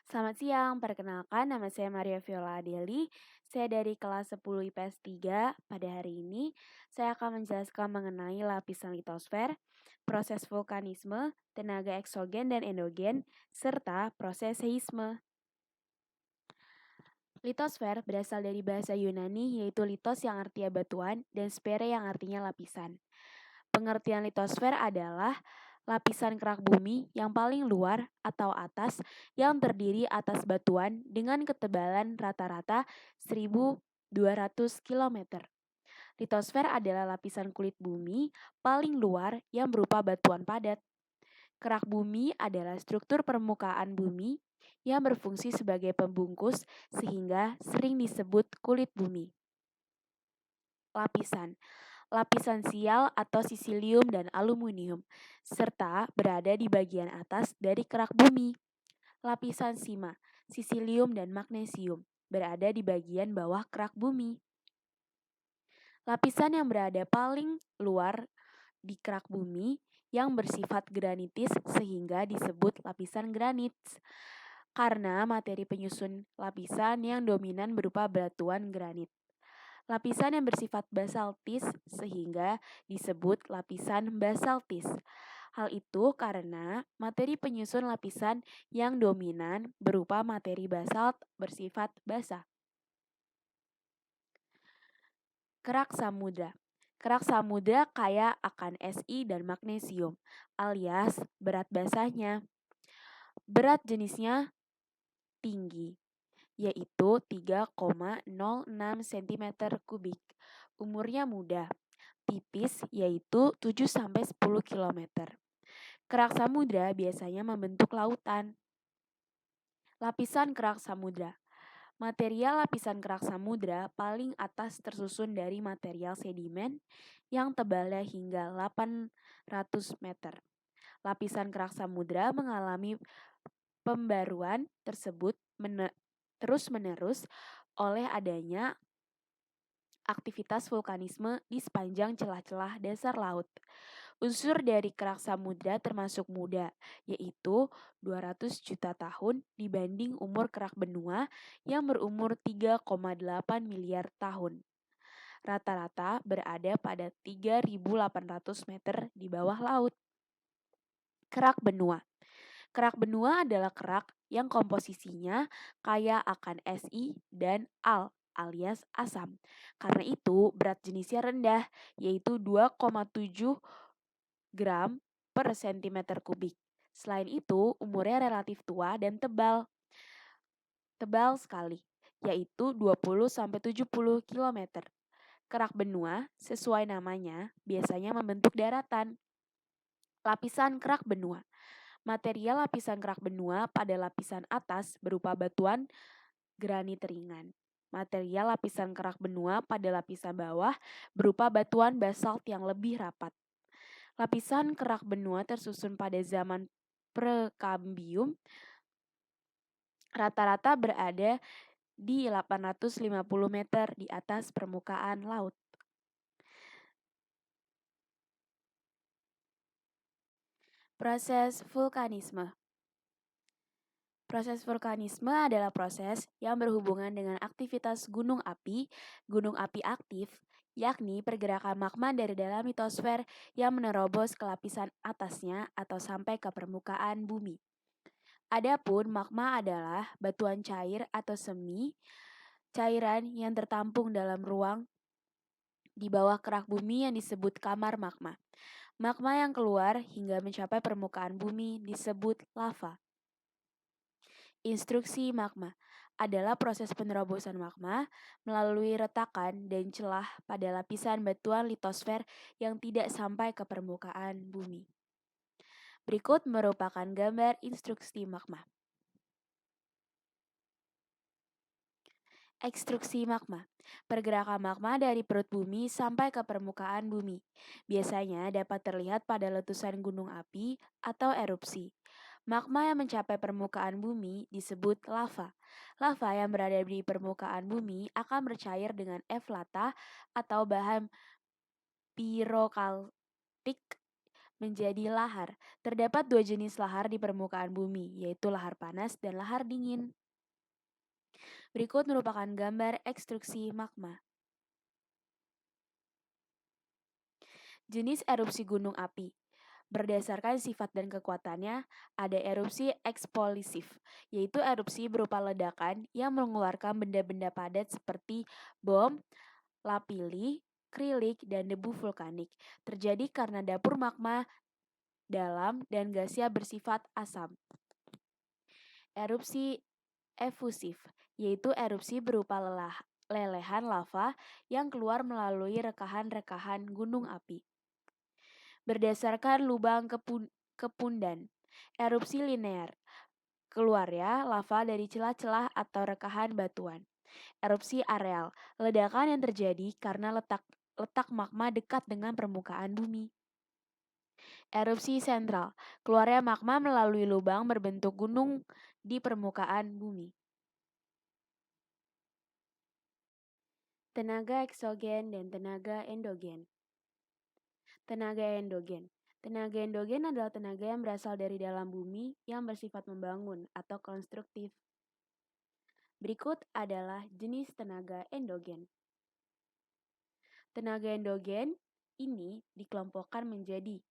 Selamat siang, perkenalkan nama saya Maria Viola Adeli. Saya dari kelas 10 IPS 3. Pada hari ini, saya akan menjelaskan mengenai lapisan litosfer, proses vulkanisme, tenaga eksogen dan endogen, serta proses seisme. Litosfer berasal dari bahasa Yunani yaitu litos yang artinya batuan dan sfere yang artinya lapisan. Pengertian litosfer adalah lapisan kerak bumi yang paling luar atau atas yang terdiri atas batuan dengan ketebalan rata-rata 1.200 km. Litosfer adalah lapisan kulit bumi paling luar yang berupa batuan padat. Kerak bumi adalah struktur permukaan bumi yang berfungsi sebagai pembungkus sehingga sering disebut kulit bumi. Lapisan lapisan sial atau sisilium dan aluminium, serta berada di bagian atas dari kerak bumi. Lapisan sima, sisilium dan magnesium, berada di bagian bawah kerak bumi. Lapisan yang berada paling luar di kerak bumi yang bersifat granitis sehingga disebut lapisan granit. Karena materi penyusun lapisan yang dominan berupa batuan granit. Lapisan yang bersifat basaltis sehingga disebut lapisan basaltis. Hal itu karena materi penyusun lapisan yang dominan berupa materi basalt bersifat basa. Kerak samudra. Kerak samudra kaya akan Si dan magnesium, alias berat basahnya. Berat jenisnya tinggi, yaitu 3,06 cm kubik. Umurnya muda, tipis yaitu 7-10 km. Kerak samudra biasanya membentuk lautan. Lapisan kerak samudra. Material lapisan kerak samudra paling atas tersusun dari material sedimen yang tebalnya hingga 800 meter. Lapisan kerak samudra mengalami pembaruan tersebut terus-menerus oleh adanya aktivitas vulkanisme di sepanjang celah-celah dasar laut. Unsur dari kerak samudra termasuk muda, yaitu 200 juta tahun dibanding umur kerak benua yang berumur 3,8 miliar tahun. Rata-rata berada pada 3.800 meter di bawah laut. Kerak benua. Kerak benua adalah kerak yang komposisinya kaya akan Si dan Al alias asam. Karena itu berat jenisnya rendah, yaitu 2,7 gram per cm kubik. Selain itu, umurnya relatif tua dan tebal sekali, yaitu 20-70 km. Kerak benua, sesuai namanya, biasanya membentuk daratan. Lapisan kerak benua. Material lapisan kerak benua pada lapisan atas berupa batuan granit ringan. Material lapisan kerak benua pada lapisan bawah berupa batuan basalt yang lebih rapat. Lapisan kerak benua tersusun pada zaman Prekambium rata-rata berada di 850 meter di atas permukaan laut. Proses vulkanisme. Proses vulkanisme adalah proses yang berhubungan dengan aktivitas gunung api aktif, yakni pergerakan magma dari dalam litosfer yang menerobos ke lapisan atasnya atau sampai ke permukaan bumi. Adapun magma adalah batuan cair atau semi, cairan yang tertampung dalam ruang di bawah kerak bumi yang disebut kamar magma. Magma yang keluar hingga mencapai permukaan bumi disebut lava. Instruksi magma adalah proses penerobosan magma melalui retakan dan celah pada lapisan batuan litosfer yang tidak sampai ke permukaan bumi. Berikut merupakan gambar instruksi magma. Ekstruksi magma. Pergerakan magma dari perut bumi sampai ke permukaan bumi. Biasanya dapat terlihat pada letusan gunung api atau erupsi. Magma yang mencapai permukaan bumi disebut lava. Lava yang berada di permukaan bumi akan bercair dengan eflata atau bahan pirokaltik menjadi lahar. Terdapat dua jenis lahar di permukaan bumi, yaitu lahar panas dan lahar dingin. Berikut merupakan gambar ekstruksi magma. Jenis erupsi gunung api. Berdasarkan sifat dan kekuatannya, ada erupsi eksplosif, yaitu erupsi berupa ledakan yang mengeluarkan benda-benda padat seperti bom, lapilli, krilik, dan debu vulkanik. Terjadi karena dapur magma dalam dan gasnya bersifat asam. Erupsi efusif, yaitu erupsi berupa lelehan lava yang keluar melalui rekahan-rekahan gunung api. Berdasarkan lubang kepundan, erupsi linear, keluarnya lava dari celah-celah atau rekahan batuan. Erupsi areal, ledakan yang terjadi karena letak magma dekat dengan permukaan bumi. Erupsi sentral, keluarnya magma melalui lubang berbentuk gunung di permukaan bumi. Tenaga eksogen dan tenaga endogen. Tenaga endogen. Tenaga endogen adalah tenaga yang berasal dari dalam bumi yang bersifat membangun atau konstruktif. Berikut adalah jenis tenaga endogen. Tenaga endogen ini dikelompokkan menjadi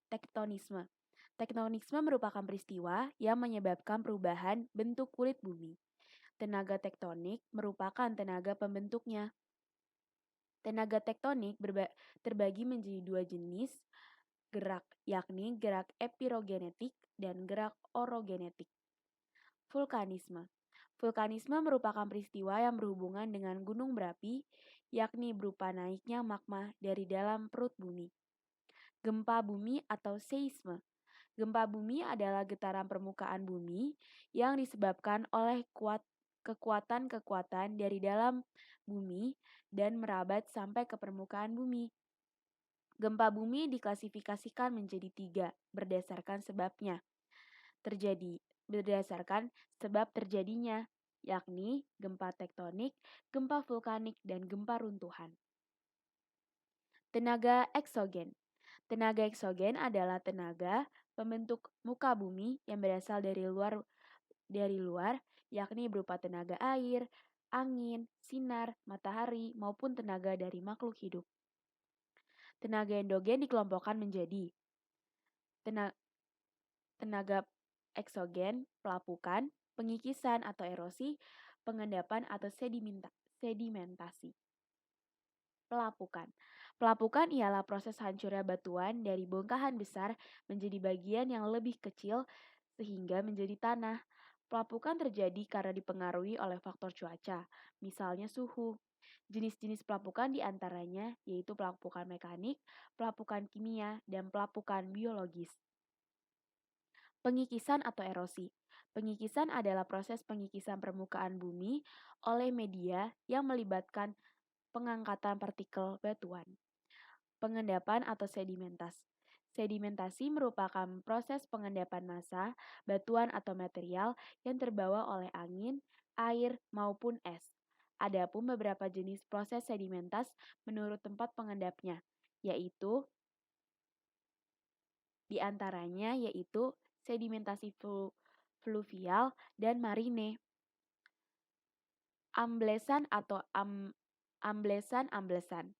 tektonisme. Tektonisme merupakan peristiwa yang menyebabkan perubahan bentuk kulit bumi. Tenaga tektonik merupakan tenaga pembentuknya. Tenaga tektonik terbagi menjadi dua jenis gerak, yakni gerak epirogenetik dan gerak orogenetik. Vulkanisme. Vulkanisme merupakan peristiwa yang berhubungan dengan gunung berapi, yakni berupa naiknya magma dari dalam perut bumi. Gempa bumi atau seisme. Gempa bumi adalah getaran permukaan bumi yang disebabkan oleh kekuatan-kekuatan dari dalam bumi dan merabat sampai ke permukaan bumi. Gempa bumi diklasifikasikan menjadi 3 berdasarkan sebabnya. Berdasarkan sebab terjadinya, yakni gempa tektonik, gempa vulkanik, dan gempa runtuhan. Tenaga eksogen. Tenaga eksogen adalah tenaga pembentuk muka bumi yang berasal dari luar, yakni berupa tenaga air, angin, sinar, matahari, maupun tenaga dari makhluk hidup. Tenaga endogen dikelompokkan menjadi tenaga eksogen, pelapukan, pengikisan atau erosi, pengendapan atau sedimentasi. Pelapukan. Pelapukan ialah proses hancurnya batuan dari bongkahan besar menjadi bagian yang lebih kecil sehingga menjadi tanah. Pelapukan terjadi karena dipengaruhi oleh faktor cuaca, misalnya suhu. Jenis-jenis pelapukan diantaranya yaitu pelapukan mekanik, pelapukan kimia, dan pelapukan biologis. Pengikisan atau erosi. Pengikisan adalah proses pengikisan permukaan bumi oleh media yang melibatkan pengangkatan partikel batuan. Pengendapan atau sedimentasi merupakan proses pengendapan massa, batuan atau material yang terbawa oleh angin, air, maupun es. Adapun beberapa jenis proses sedimentas menurut tempat pengendapnya, yaitu yaitu sedimentasi fluvial dan marine. Amblesan atau amblesan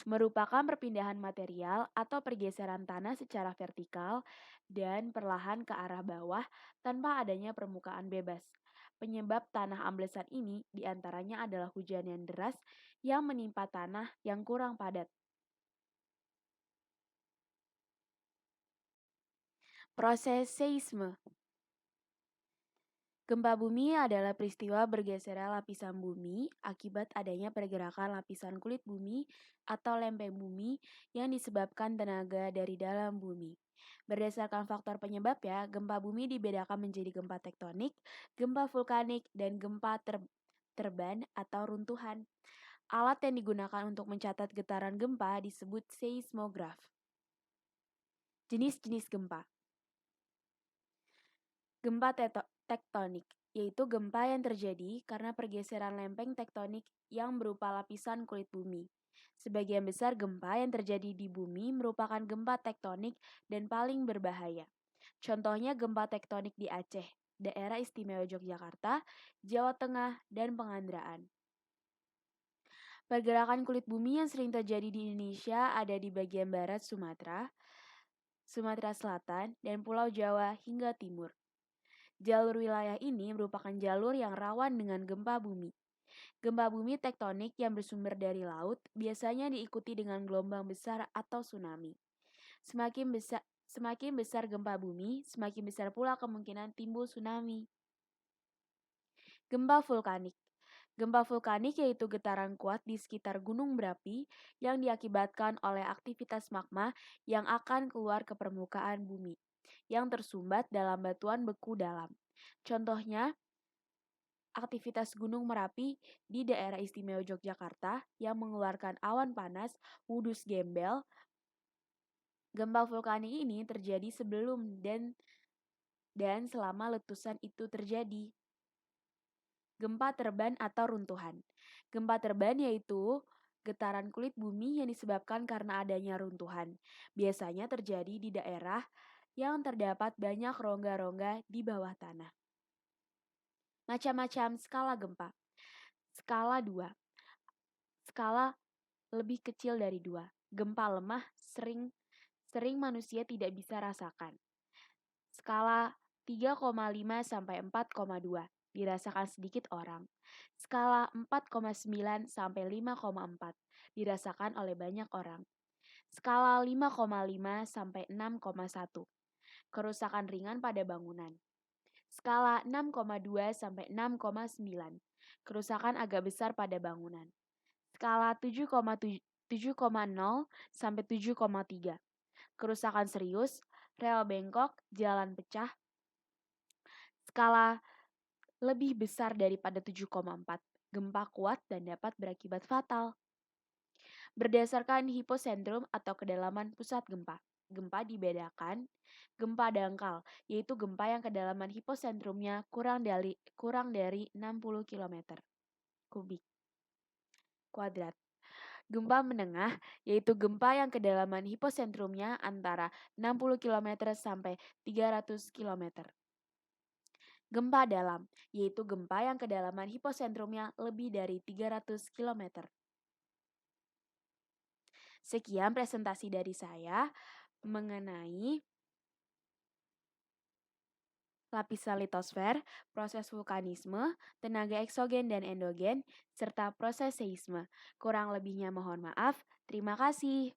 merupakan perpindahan material atau pergeseran tanah secara vertikal dan perlahan ke arah bawah tanpa adanya permukaan bebas. Penyebab tanah amblesan ini diantaranya adalah hujan yang deras yang menimpa tanah yang kurang padat. Proses seisme. Gempa bumi adalah peristiwa bergesernya lapisan bumi akibat adanya pergerakan lapisan kulit bumi atau lempeng bumi yang disebabkan tenaga dari dalam bumi. Berdasarkan faktor penyebab ya, gempa bumi dibedakan menjadi gempa tektonik, gempa vulkanik, dan gempa terban atau runtuhan. Alat yang digunakan untuk mencatat getaran gempa disebut seismograf. Jenis-jenis gempa. Gempa tektonik, yaitu gempa yang terjadi karena pergeseran lempeng tektonik yang berupa lapisan kulit bumi. Sebagian besar gempa yang terjadi di bumi merupakan gempa tektonik dan paling berbahaya. Contohnya gempa tektonik di Aceh, daerah istimewa Yogyakarta, Jawa Tengah, dan Pengandraan. Pergerakan kulit bumi yang sering terjadi di Indonesia ada di bagian barat Sumatera, Sumatera Selatan, dan Pulau Jawa hingga timur. Jalur wilayah ini merupakan jalur yang rawan dengan gempa bumi. Gempa bumi tektonik yang bersumber dari laut biasanya diikuti dengan gelombang besar atau tsunami. Semakin besar gempa bumi, semakin besar pula kemungkinan timbul tsunami. Gempa vulkanik. Gempa vulkanik yaitu getaran kuat di sekitar gunung berapi yang diakibatkan oleh aktivitas magma yang akan keluar ke permukaan bumi, yang tersumbat dalam batuan beku dalam. Contohnya, aktivitas Gunung Merapi di daerah istimewa Yogyakarta yang mengeluarkan awan panas wudus gembel. Gempa vulkanik ini terjadi sebelum dan selama letusan itu terjadi. Gempa terban atau runtuhan. Gempa terban yaitu getaran kulit bumi yang disebabkan karena adanya runtuhan. Biasanya terjadi di daerah yang terdapat banyak rongga-rongga di bawah tanah. Macam-macam skala gempa. Skala 2. Skala lebih kecil dari 2. Gempa lemah sering manusia tidak bisa rasakan. Skala 3,5 sampai 4,2 dirasakan sedikit orang. Skala 4,9 sampai 5,4 dirasakan oleh banyak orang. Skala 5,5 sampai 6,1 kerusakan ringan pada bangunan. Skala 6,2 sampai 6,9 kerusakan agak besar pada bangunan. Skala 7,0 sampai 7,3 kerusakan serius, rel bengkok, jalan pecah. Skala lebih besar daripada 7,4, gempa kuat dan dapat berakibat fatal. Berdasarkan hipocentrum atau kedalaman pusat gempa, gempa dibedakan gempa dangkal, yaitu gempa yang kedalaman hipocentrumnya kurang dari 60 km kubik kuadrat. Gempa menengah yaitu gempa yang kedalaman hipocentrumnya antara 60 km sampai 300 km. Gempa dalam yaitu gempa yang kedalaman hipocentrumnya lebih dari 300 km. Sekian presentasi dari saya mengenai lapisan litosfer, proses vulkanisme, tenaga eksogen dan endogen, serta proses seisme. Kurang lebihnya mohon maaf. Terima kasih.